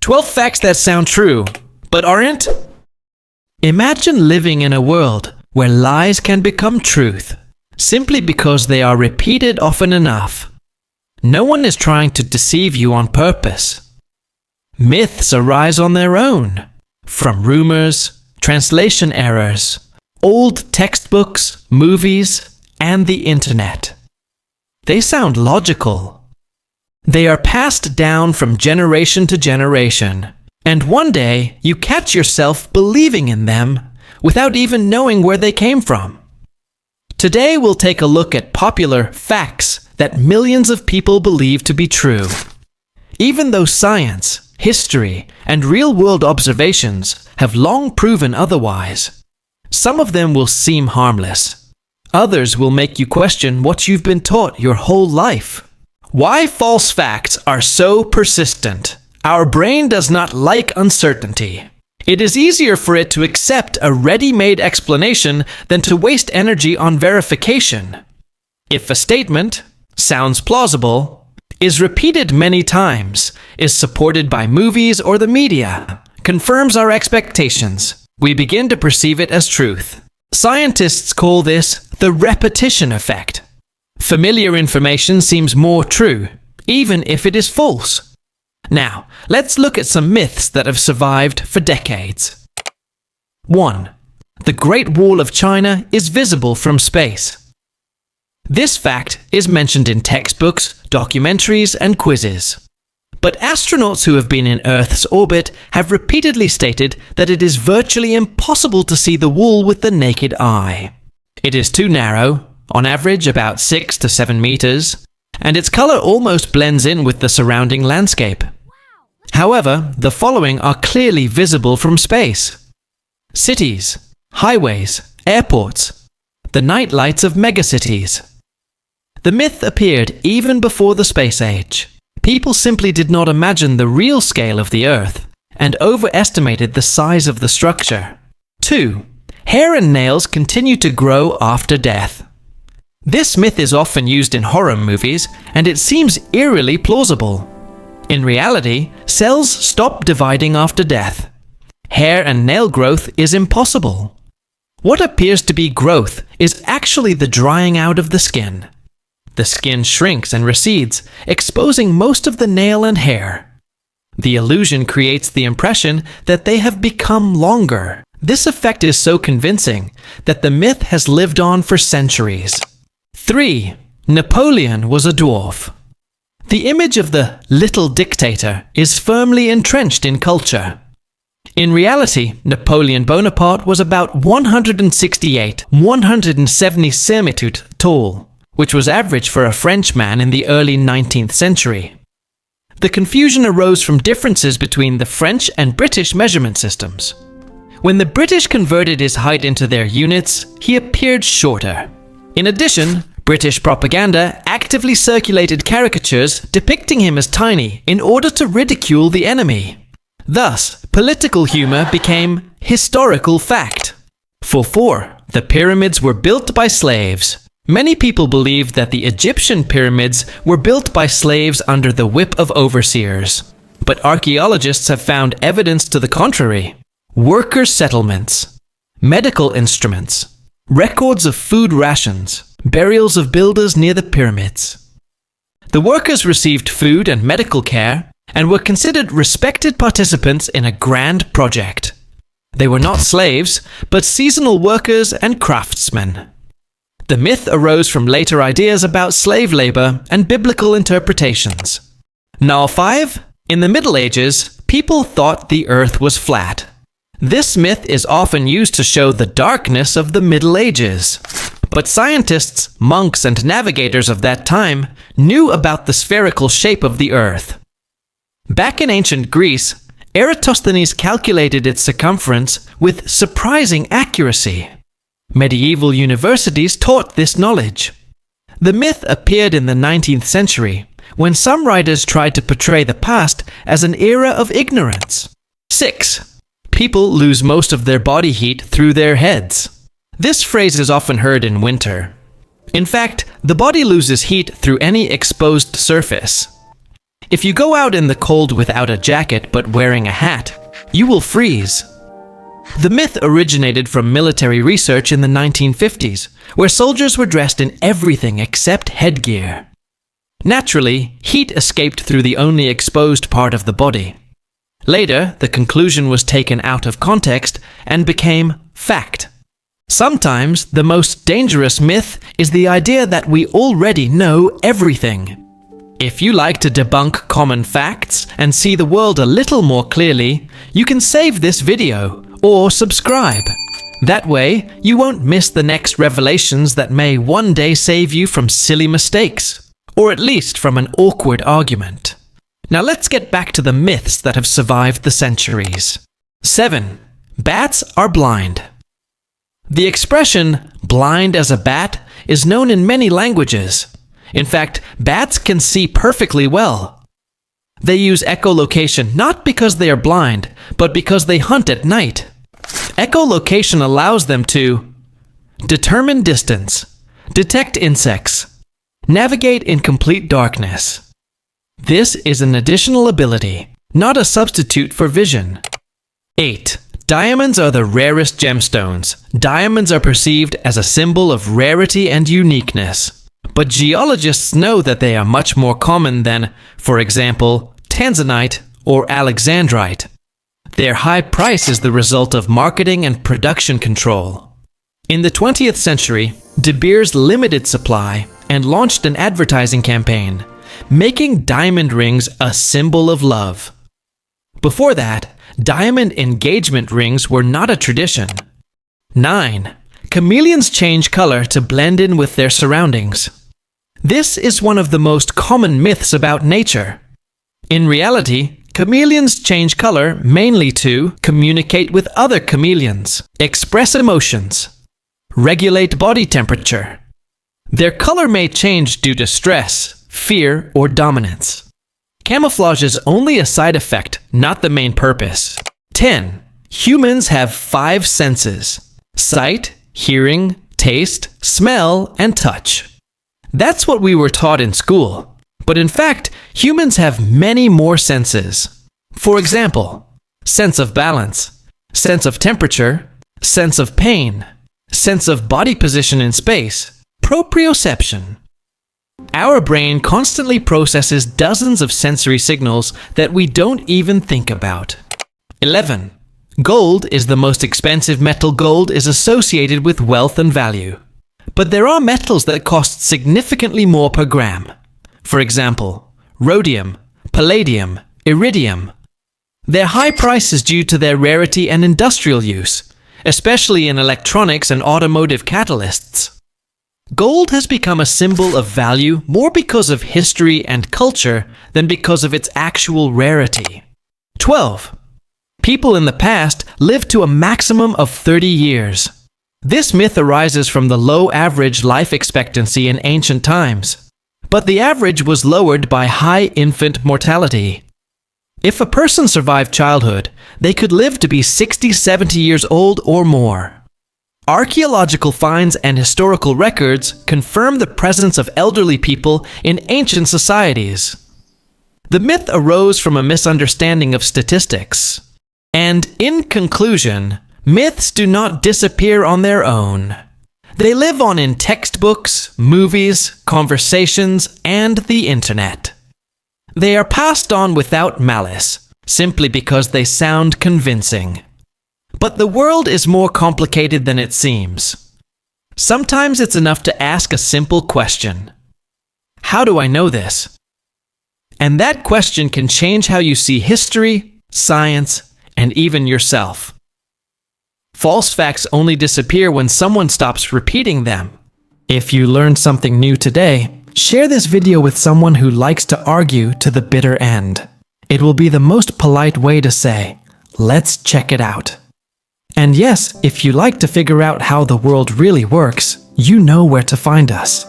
12 facts that sound true, but aren't? Imagine living in a world where lies can become truth, simply because they are repeated often enough. No one is trying to deceive you on purpose. Myths arise on their own, from rumors, translation errors, old textbooks, movies, and the internet. They sound logical. They are passed down from generation to generation, and one day you catch yourself believing in them without even knowing where they came from. Today we'll take a look at popular facts that millions of people believe to be true. Even though science, history, and real-world observations have long proven otherwise, some of them will seem harmless. Others will make you question what you've been taught your whole life. Why false facts are so persistent? Our brain does not like uncertainty. It is easier for it to accept a ready-made explanation than to waste energy on verification. If a statement sounds plausible, is repeated many times, is supported by movies or the media, confirms our expectations, we begin to perceive it as truth. Scientists call this the repetition effect. Familiar information seems more true, even if it is false. Now, let's look at some myths that have survived for decades. 1. The Great Wall of China is visible from space. This fact is mentioned in textbooks, documentaries, and quizzes. But astronauts who have been in Earth's orbit have repeatedly stated that it is virtually impossible to see the wall with the naked eye. It is too narrow, on average about 6 to 7 meters, and its color almost blends in with the surrounding landscape. However, the following are clearly visible from space: cities, highways, airports, the night lights of megacities. The myth appeared even before the space age. People simply did not imagine the real scale of the Earth and overestimated the size of the structure. 2. Hair and nails continue to grow after death. This myth is often used in horror movies, and it seems eerily plausible. In reality, cells stop dividing after death. Hair and nail growth is impossible. What appears to be growth is actually the drying out of the skin. The skin shrinks and recedes, exposing most of the nail and hair. The illusion creates the impression that they have become longer. This effect is so convincing that the myth has lived on for centuries. 3. Napoleon was a dwarf. The image of the little dictator is firmly entrenched in culture. In reality, Napoleon Bonaparte was about 170 centimeters tall, which was average for a Frenchman in the early 19th century. The confusion arose from differences between the French and British measurement systems. When the British converted his height into their units, he appeared shorter. In addition, British propaganda actively circulated caricatures depicting him as tiny in order to ridicule the enemy. Thus, political humor became historical fact. 4. The pyramids were built by slaves. Many people believed that the Egyptian pyramids were built by slaves under the whip of overseers. But archaeologists have found evidence to the contrary. Worker settlements, medical instruments, records of food rations, burials of builders near the pyramids. The workers received food and medical care and were considered respected participants in a grand project. They were not slaves, but seasonal workers and craftsmen. The myth arose from later ideas about slave labor and biblical interpretations. Now 5. In the Middle Ages, people thought the earth was flat. This myth is often used to show the darkness of the Middle Ages. But scientists, monks, and navigators of that time knew about the spherical shape of the earth. Back in ancient Greece, Eratosthenes calculated its circumference with surprising accuracy. Medieval universities taught this knowledge. The myth appeared in the 19th century, when some writers tried to portray the past as an era of ignorance. 6. People lose most of their body heat through their heads. This phrase is often heard in winter. In fact, the body loses heat through any exposed surface. If you go out in the cold without a jacket but wearing a hat, you will freeze. The myth originated from military research in the 1950s, where soldiers were dressed in everything except headgear. Naturally, heat escaped through the only exposed part of the body. Later, the conclusion was taken out of context and became fact. Sometimes, the most dangerous myth is the idea that we already know everything. If you like to debunk common facts and see the world a little more clearly, you can save this video or subscribe. That way, you won't miss the next revelations that may one day save you from silly mistakes, or at least from an awkward argument. Now let's get back to the myths that have survived the centuries. 7. Bats are blind. The expression, blind as a bat, is known in many languages. In fact, bats can see perfectly well. They use echolocation not because they are blind, but because they hunt at night. Echolocation allows them to determine distance, detect insects, navigate in complete darkness. This is an additional ability, not a substitute for vision. 8. Diamonds are the rarest gemstones. Diamonds are perceived as a symbol of rarity and uniqueness. But geologists know that they are much more common than, for example, tanzanite or alexandrite. Their high price is the result of marketing and production control. In the 20th century, De Beers limited supply and launched an advertising campaign, making diamond rings a symbol of love. Before that, diamond engagement rings were not a tradition. 9. Chameleons change color to blend in with their surroundings. This is one of the most common myths about nature. In reality, chameleons change color mainly to communicate with other chameleons, express emotions, regulate body temperature. Their color may change due to stress, fear, or dominance. Camouflage is only a side effect, not the main purpose. 10. Humans have 5 senses: sight, hearing, taste, smell, and touch. That's what we were taught in school. But in fact, humans have many more senses. For example, sense of balance, sense of temperature, sense of pain, sense of body position in space, proprioception. Our brain constantly processes dozens of sensory signals that we don't even think about. 11. Gold is the most expensive metal. Gold is associated with wealth and value. But there are metals that cost significantly more per gram. For example, rhodium, palladium, iridium. Their high price is due to their rarity and industrial use, especially in electronics and automotive catalysts. Gold has become a symbol of value more because of history and culture than because of its actual rarity. 12. People in the past lived to a maximum of 30 years. This myth arises from the low average life expectancy in ancient times, but the average was lowered by high infant mortality. If a person survived childhood, they could live to be 60-70 years old or more. Archaeological finds and historical records confirm the presence of elderly people in ancient societies. The myth arose from a misunderstanding of statistics. And in conclusion, myths do not disappear on their own. They live on in textbooks, movies, conversations, and the internet. They are passed on without malice, simply because they sound convincing. But the world is more complicated than it seems. Sometimes it's enough to ask a simple question. How do I know this? And that question can change how you see history, science, and even yourself. False facts only disappear when someone stops repeating them. If you learned something new today, share this video with someone who likes to argue to the bitter end. It will be the most polite way to say, let's check it out. And yes, if you like to figure out how the world really works, you know where to find us.